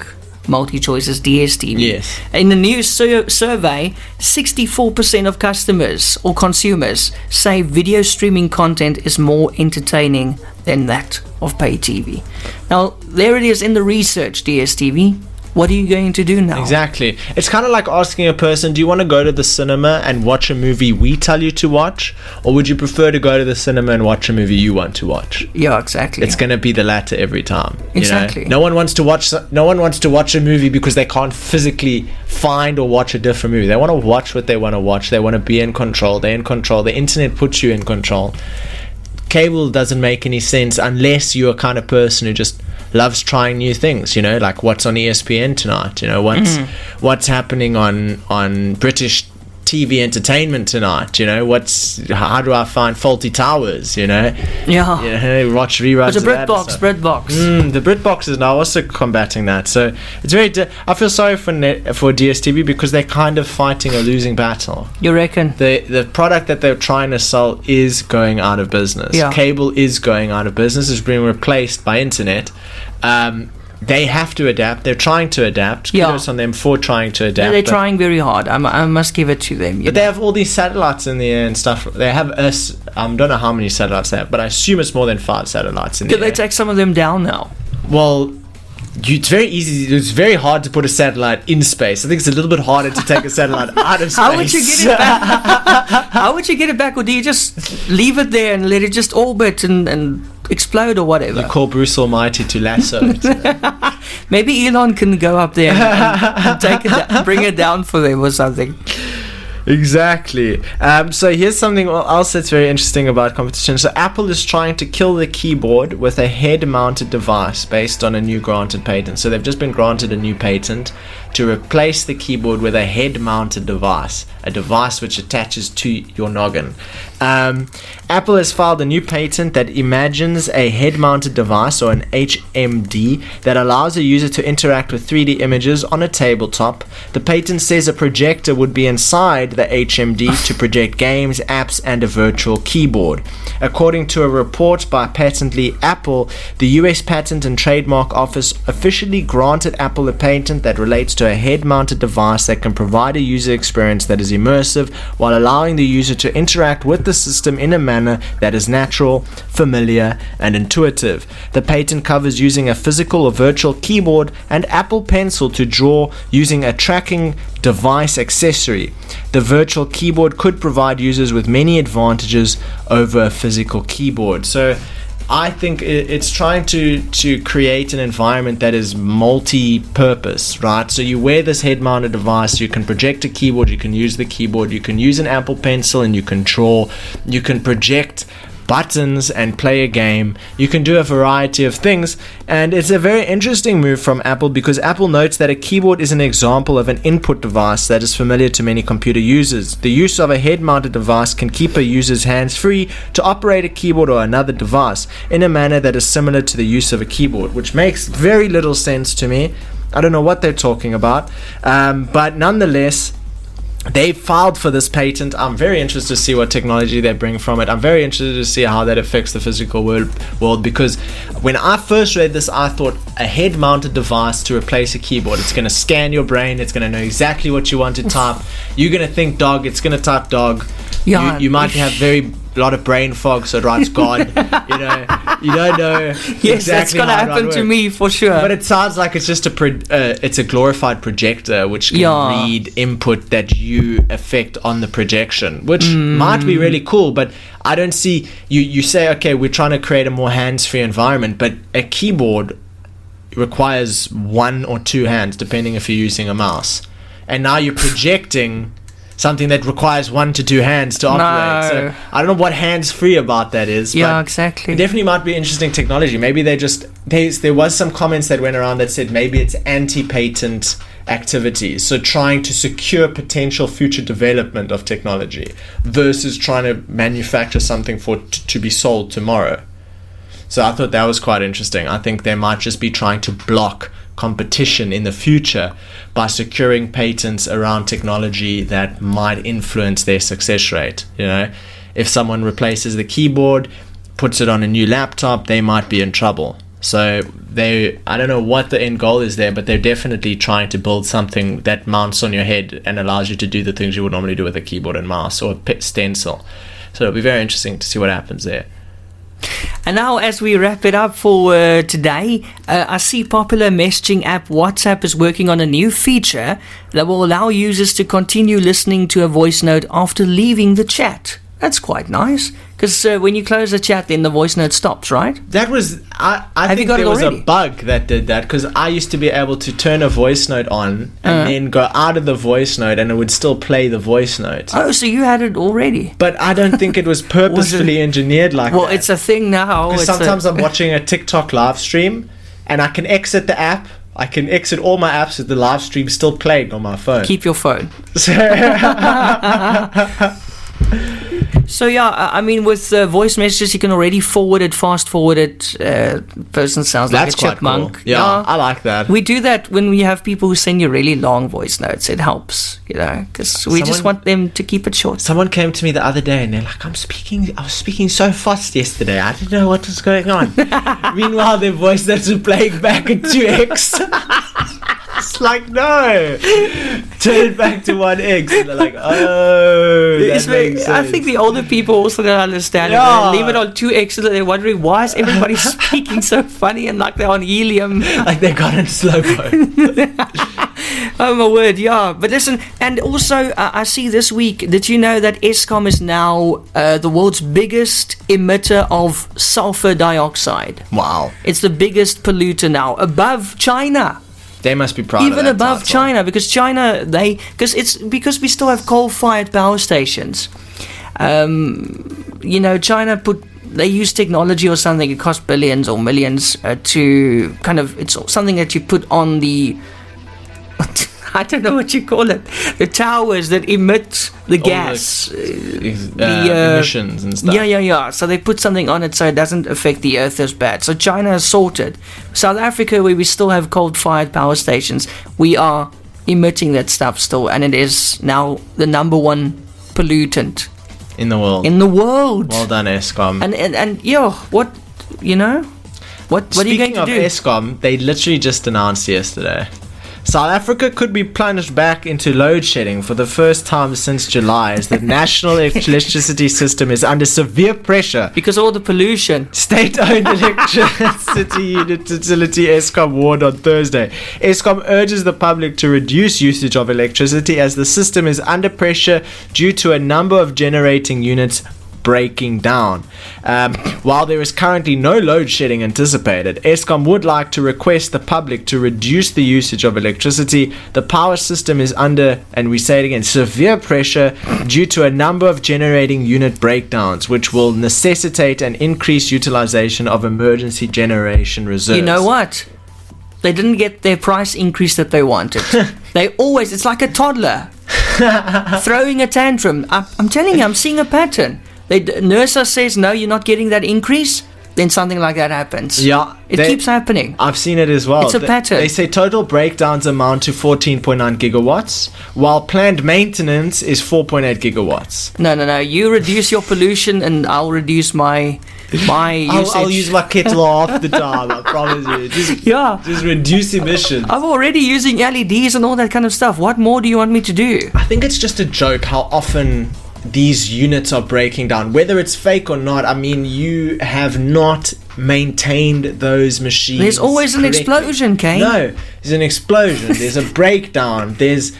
MultiChoice's DSTV. Yes. In the new survey, 64% of customers or consumers say video streaming content is more entertaining than that of pay TV. Now, there it is in the research, DSTV. What are you going to do now? Exactly. It's kind of like asking a person, do you want to go to the cinema and watch a movie we tell you to watch? Or would you prefer to go to the cinema and watch a movie you want to watch? Yeah, exactly. It's going to be the latter every time. Exactly. You know? No one wants to watch a movie because they can't physically find or watch a different movie. They want to watch what they want to watch. They want to be in control. They're in control. The internet puts you in control. Cable doesn't make any sense unless you're a kind of person who just loves trying new things, you know, like what's on ESPN tonight, you know, what's happening on British TV entertainment tonight, you know, how do I find Faulty Towers, you know? Yeah. Watch reruns. It's a BritBox. The BritBox is now also combating that. So it's very. I feel sorry for DSTV because they're kind of fighting a losing battle. You reckon? The product that they're trying to sell is going out of business. Yeah. Cable is going out of business. It's being replaced by internet. They have to adapt. They're trying to adapt. Kudos on them for trying to adapt. They're trying very hard. I must give it to them. But they have all these satellites in the air and stuff. They have us. I don't know how many satellites they have, but I assume it's more than 5 satellites in the air. Could they take some of them down now? Well, it's very easy. It's very hard to put a satellite in space. I think it's a little bit harder to take a satellite out of space. How would you get it back? How would you get it back? Or do you just leave it there and let it just orbit and explode or whatever? You call Bruce Almighty to lasso it. Maybe Elon can go up there and take it, bring it down for them or something. Exactly. So here's something else that's very interesting about competition. So Apple is trying to kill the keyboard with a head-mounted device based on a new granted patent. So they've just been granted a new patent to replace the keyboard with a head-mounted device, a device which attaches to your noggin. Apple has filed a new patent that imagines a head-mounted device, or an HMD, that allows a user to interact with 3D images on a tabletop. The patent says a projector would be inside the HMD to project games, apps, and a virtual keyboard. According to a report by Patently Apple, the US Patent and Trademark Office officially granted Apple a patent that relates to a head-mounted device that can provide a user experience that is immersive while allowing the user to interact with the system in a manner that is natural, familiar, and intuitive. The patent covers using a physical or virtual keyboard and Apple Pencil to draw using a tracking device accessory. The virtual keyboard could provide users with many advantages over a physical keyboard. So I think it's trying to create an environment that is multi-purpose, right? So you wear this head-mounted device, you can project a keyboard, you can use the keyboard, you can use an Apple Pencil and you can draw, you can project buttons and play a game. You can do a variety of things, and it's a very interesting move from Apple because Apple notes that a keyboard is an example of an input device that is familiar to many computer users. The use of a head-mounted device can keep a user's hands free to operate a keyboard or another device in a manner that is similar to the use of a keyboard, which makes very little sense to me. I don't know what they're talking about, but nonetheless, they filed for this patent. I'm very interested to see what technology they bring from it. I'm very interested to see how that affects the physical world because when I first read this, I thought a head-mounted device to replace a keyboard. It's going to scan your brain. It's going to know exactly what you want to type. You're going to think dog. It's going to type dog. Yeah, you might have a lot of brain fog, so it writes God. You don't know yes, exactly that's going to happen to me for sure. But it sounds like it's just it's a glorified projector which can read input that you affect on the projection, which might be really cool. But I don't see you say, okay, we're trying to create a more hands-free environment, but a keyboard requires 1 or 2 hands depending if you're using a mouse, and now you're projecting something that requires 1 to 2 hands to operate. So I don't know what hands-free about that is. Yeah, but exactly. It definitely might be interesting technology. Maybe there was some comments that went around that said maybe it's anti-patent activities. So trying to secure potential future development of technology versus trying to manufacture something to be sold tomorrow. So I thought that was quite interesting. I think they might just be trying to block competition in the future by securing patents around technology that might influence their success rate. You know, if someone replaces the keyboard, puts it on a new laptop, they might be in trouble. So I don't know what the end goal is there, but they're definitely trying to build something that mounts on your head and allows you to do the things you would normally do with a keyboard and mouse or a stencil. So it'll be very interesting to see what happens there. And now, as we wrap it up for today, I see popular messaging app WhatsApp is working on a new feature that will allow users to continue listening to a voice note after leaving the chat. That's quite nice, because when you close the chat, then the voice note stops, right? That was, I think there was a bug that did that, because I used to be able to turn a voice note on and then go out of the voice note and it would still play the voice note. Oh, so you had it already? But I don't think it was purposefully engineered like that. Well, it's a thing now. Because sometimes I'm watching a TikTok live stream and I can exit the app. I can exit all my apps with the live stream still playing on my phone. Keep your phone. So yeah, I mean, with voice messages, you can already fast forward it. Person sounds like a chipmunk. Cool. Yeah, I like that. We do that when we have people who send you really long voice notes. It helps, you know, because we just want them to keep it short. Someone came to me the other day and they're like, I was speaking so fast yesterday. I didn't know what was going on. Meanwhile, their voice notes are playing back at 2x. It's like, no, turn it back to 1x. And they're like, oh, that makes sense. I think the older people also don't understand it. They leave it on 2x and they're wondering, why is everybody speaking so funny and like they're on helium? Like they got in slow-mo. Oh my word, yeah. But listen, and also I see this week, did you know that Eskom is now the world's biggest emitter of sulfur dioxide? Wow. It's the biggest polluter now, above China. They must be proud even of that above title. China, because we still have coal-fired power stations. You know, China they use technology or something. It costs billions or millions to kind of, it's something that you put on the, I don't know what you call it, the towers that emit the gas, emissions and stuff. Yeah. So they put something on it so it doesn't affect the earth as bad. So China has sorted. South Africa, where we still have coal-fired power stations, we are emitting that stuff still, and it is now the number one pollutant in the world. Well done, Eskom. And yeah, what you know, what are you going to do? Speaking of Eskom, they literally just announced yesterday, South Africa could be plunged back into load shedding for the first time since July, as the national electricity system is under severe pressure because of all the pollution. State-owned electricity utility Eskom warned on Thursday. Eskom urges the public to reduce usage of electricity as the system is under pressure due to a number of generating units breaking down. While there is currently no load shedding anticipated, Eskom would like to request the public to reduce the usage of electricity. The power system is under, and we say it again, severe pressure due to a number of generating unit breakdowns, which will necessitate an increased utilization of emergency generation reserves. You know what? They didn't get their price increase that they wanted. It's like a toddler throwing a tantrum. I'm telling you, I'm seeing a pattern. NERSA says, no, you're not getting that increase, then something like that happens. Yeah. It keeps happening. I've seen it as well. It's a pattern. They say total breakdowns amount to 14.9 gigawatts, while planned maintenance is 4.8 gigawatts. No. You reduce your pollution and I'll reduce my usage. I'll use my kettle half the time, I promise you. Just reduce emissions. I'm already using LEDs and all that kind of stuff. What more do you want me to do? I think it's just a joke how often these units are breaking down, whether it's fake or not. I mean, you have not maintained those machines. There's always an explosion, Kaine. No, there's an explosion. There's a breakdown. There's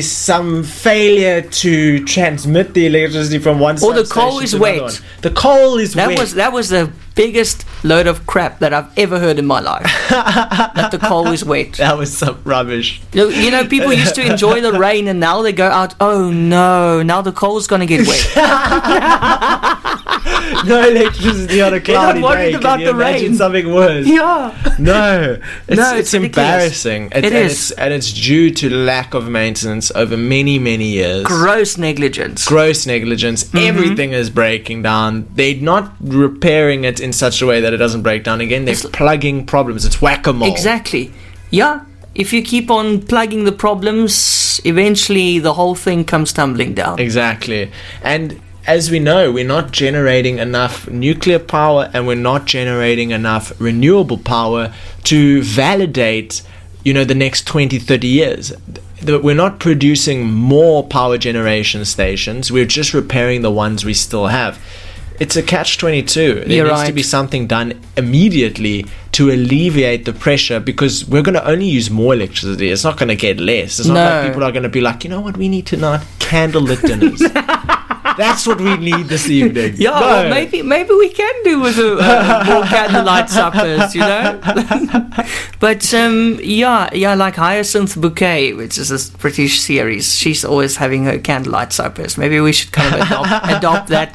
some failure to transmit the electricity from one side. Or the coal is wet. The coal is wet. That was the biggest load of crap that I've ever heard in my life. That the coal is wet. That was some rubbish. You know, people used to enjoy the rain and now they go out, oh no, now the coal's going to get wet. No electricity on a cloudy day. Worried about Can you the imagine rain. something worse? Yeah. No. It's embarrassing. It is. And it's due to lack of maintenance over many, many years. Gross negligence. Mm-hmm. Everything is breaking down. They're not repairing it in such a way that it doesn't break down again. They're plugging problems. It's whack-a-mole. Exactly. Yeah, if you keep on plugging the problems, eventually the whole thing comes tumbling down. Exactly. And as we know, we're not generating enough nuclear power and we're not generating enough renewable power to validate, the next 20, 30 years. We're not producing more power generation stations. We're just repairing the ones we still have. It's a catch-22. There needs to be something done immediately to alleviate the pressure, because we're going to only use more electricity. It's not going to get less. It's not like people are going to be like, you know what, we need to not candlelit dinners. That's what we need this evening. Yeah, well, maybe we can do with more candlelight suppers, But like Hyacinth Bouquet, which is a British series, she's always having her candlelight suppers. Maybe we should kind of adopt that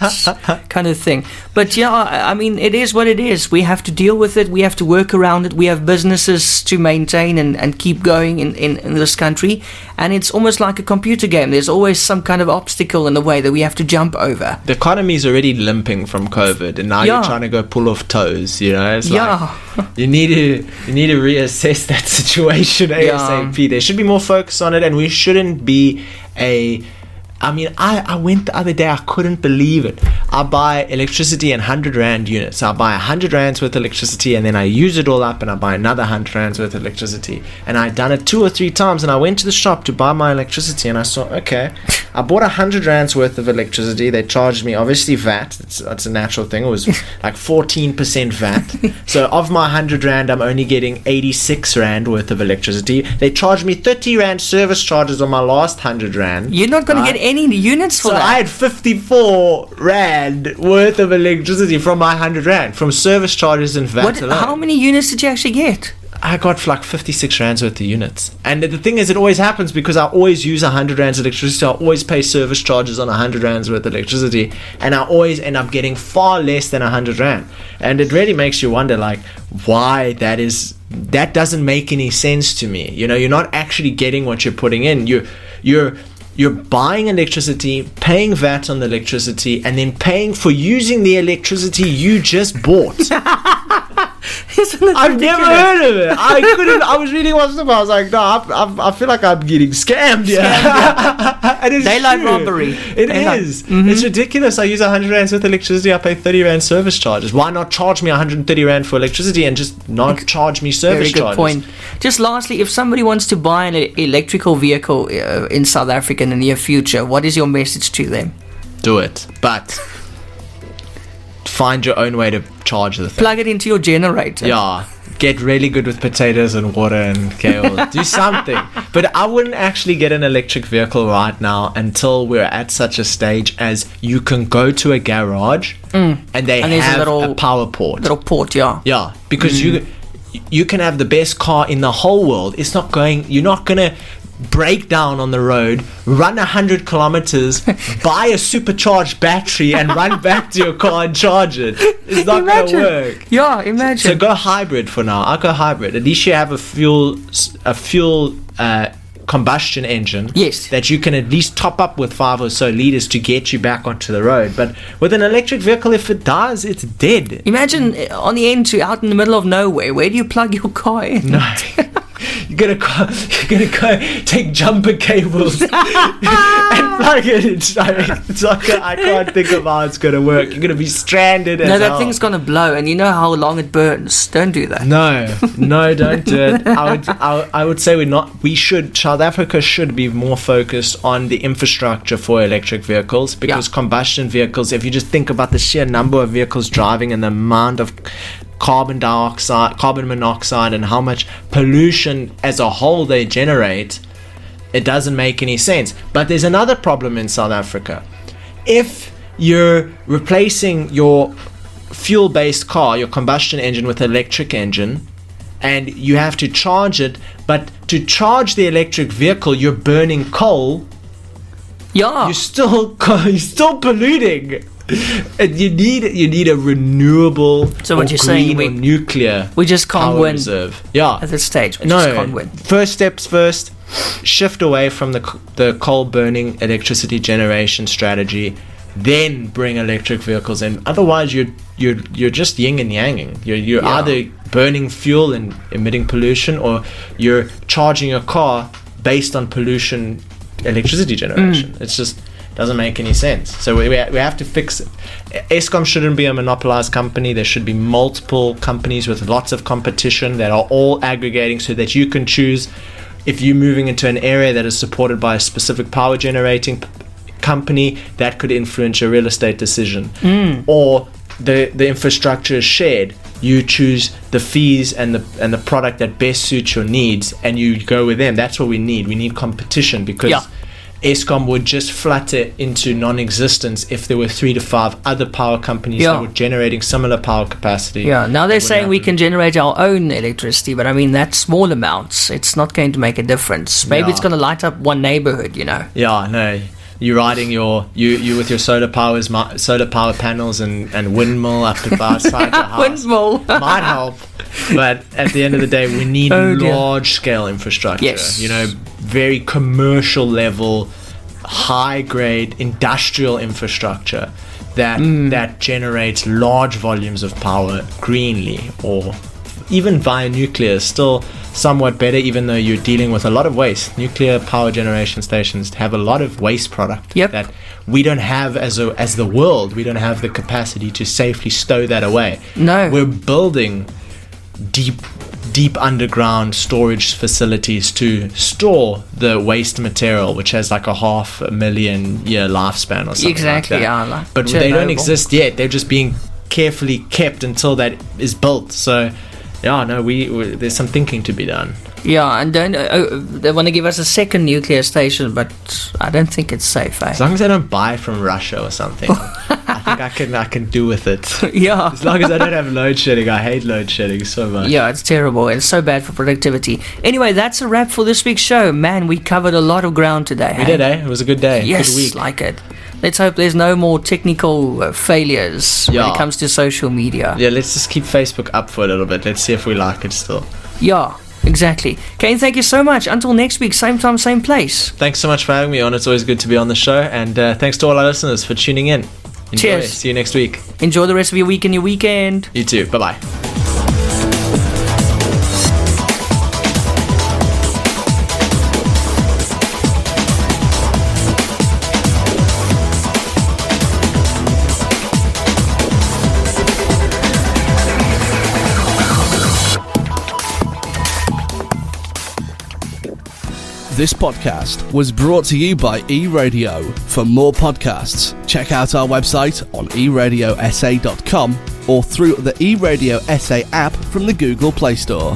kind of thing. But I mean, it is what it is. We have to deal with it. We have to work around it. We have businesses to maintain and keep going in this country. And it's almost like a computer game. There's always some kind of obstacle in the way that we have to jump over. The economy is already limping from COVID, and now you're trying to go pull off toes. It's like you need to reassess that situation ASAP. There should be more focus on it, and we shouldn't be I went the other day, I couldn't believe it. I buy electricity in 100 Rand units. I buy 100 Rands worth of electricity, and then I use it all up, and I buy another 100 Rands worth of electricity. And I'd done it 2 or 3 times, and I went to the shop to buy my electricity, and I saw, okay, I bought 100 Rands worth of electricity. They charged me, obviously, VAT. That's a natural thing. It was like 14% VAT. So of my 100 Rand, I'm only getting 86 Rand worth of electricity. They charged me 30 Rand service charges on my last 100 Rand. You're not going to get any units for that. I had 54 Rand worth of electricity from my 100 Rand, from service charges and VAT alone. How many units did you actually get? I got like 56 Rands worth of units. And the thing is, it always happens because I always use 100 Rands electricity. I always pay service charges on 100 Rands worth of electricity. And I always end up getting far less than 100 Rand. And it really makes you wonder, like, why that is. That doesn't make any sense to me. You're not actually getting what you're putting in. You're buying electricity, paying VAT on the electricity, and then paying for using the electricity you just bought. I've never heard of it. I was reading one stuff. I was like, no, I feel like I'm getting scammed here. And it's daylight true. robbery. It is. Mm-hmm. It's ridiculous. I use 100 Rands worth of electricity. I pay 30 Rand service charges. Why not charge me 130 Rand for electricity and just not charge me service charges? Very good point. Just lastly, if somebody wants to buy an electrical vehicle in South Africa in the near future, what is your message to them? Do it. But find your own way to charge the thing. Plug it into your generator. Yeah. Get really good with potatoes and water and kale. Do something. But I wouldn't actually get an electric vehicle right now until we're at such a stage as you can go to a garage and they have a power port. Little port, yeah. Yeah. Because you can have the best car in the whole world. You're not gonna break down on the road, run 100 kilometers, buy a supercharged battery and run back to your car and charge it. It's not going to work. Yeah, imagine. So go hybrid for now. I'll go hybrid. At least you have a fuel combustion engine. Yes. That you can at least top up with 5 or so liters to get you back onto the road. But with an electric vehicle, if it dies, it's dead. Imagine on the end out in the middle of nowhere. Where do you plug your car in? No. You're gonna go take jumper cables and plug it in. It's like I can't think of how it's gonna work. You're gonna be stranded. No, that thing's gonna blow, and you know how long it burns. Don't do that. No, don't do it. I would say South Africa should be more focused on the infrastructure for electric vehicles, because combustion vehicles, if you just think about the sheer number of vehicles driving and the amount of carbon monoxide and how much pollution as a whole they generate, it doesn't make any sense. But there's another problem in South Africa. If you're replacing your fuel-based car, your combustion engine, with an electric engine, and you have to charge it, but to charge the electric vehicle you're burning coal, you're still polluting. And you need a renewable, so what you're saying, or nuclear. We just can't win reserve. Yeah, at this stage. We just can't win. First steps first. Shift away from the coal burning electricity generation strategy. Then bring electric vehicles in. Otherwise, you're just yin and yanging. You're either burning fuel and emitting pollution, or you're charging your car based on pollution electricity generation. It's just doesn't make any sense. So we have to fix it. Eskom shouldn't be a monopolized company. There should be multiple companies with lots of competition that are all aggregating, so that you can choose if you're moving into an area that is supported by a specific power generating company that could influence your real estate decision, or the infrastructure is shared. You choose the fees and the product that best suits your needs, and you go with them. That's what we need. We need competition, because Eskom would just flutter into non-existence if there were 3 to 5 other power companies that were generating similar power capacity. Now they're saying we can generate our own electricity, but I mean, that's small amounts. It's not going to make a difference. Maybe it's going to light up one neighborhood, Yeah, no. You're riding you with your solar power panels and windmill up outside your house. Windmill might help, but at the end of the day, we need large scale infrastructure. Yes. Very commercial level, high grade industrial infrastructure that generates large volumes of power greenly, or even via nuclear is still somewhat better, even though you're dealing with a lot of waste. Nuclear power generation stations have a lot of waste product that we don't have as the world. We don't have the capacity to safely stow that away. No. We're building deep underground storage facilities to store the waste material, which has like a 500,000 year lifespan or something exactly, like that. But they don't exist yet. They're just being carefully kept until that is built. So there's some thinking to be done. And they want to give us a second nuclear station, but I don't think it's safe. As long as I don't buy from Russia or something, I think I can do with it. As long as I don't have load shedding. I hate load shedding so much. It's terrible. It's so bad for productivity. Anyway, that's a wrap for this week's show. Man, we covered a lot of ground today. We did, eh? It was a good day. Yes, good week. like it. Let's hope there's no more technical failures when it comes to social media. Let's just keep Facebook up for a little bit. Let's see if we like it still. Exactly. Kaine, thank you so much. Until next week, same time, same place. Thanks so much for having me on. It's always good to be on the show. And thanks to all our listeners for tuning in. Enjoy. Cheers. See you next week. Enjoy the rest of your week and your weekend. You too. Bye-bye. This podcast was brought to you by eRadio. For more podcasts, check out our website on eradiosa.com or through the eRadio SA app from the Google Play Store.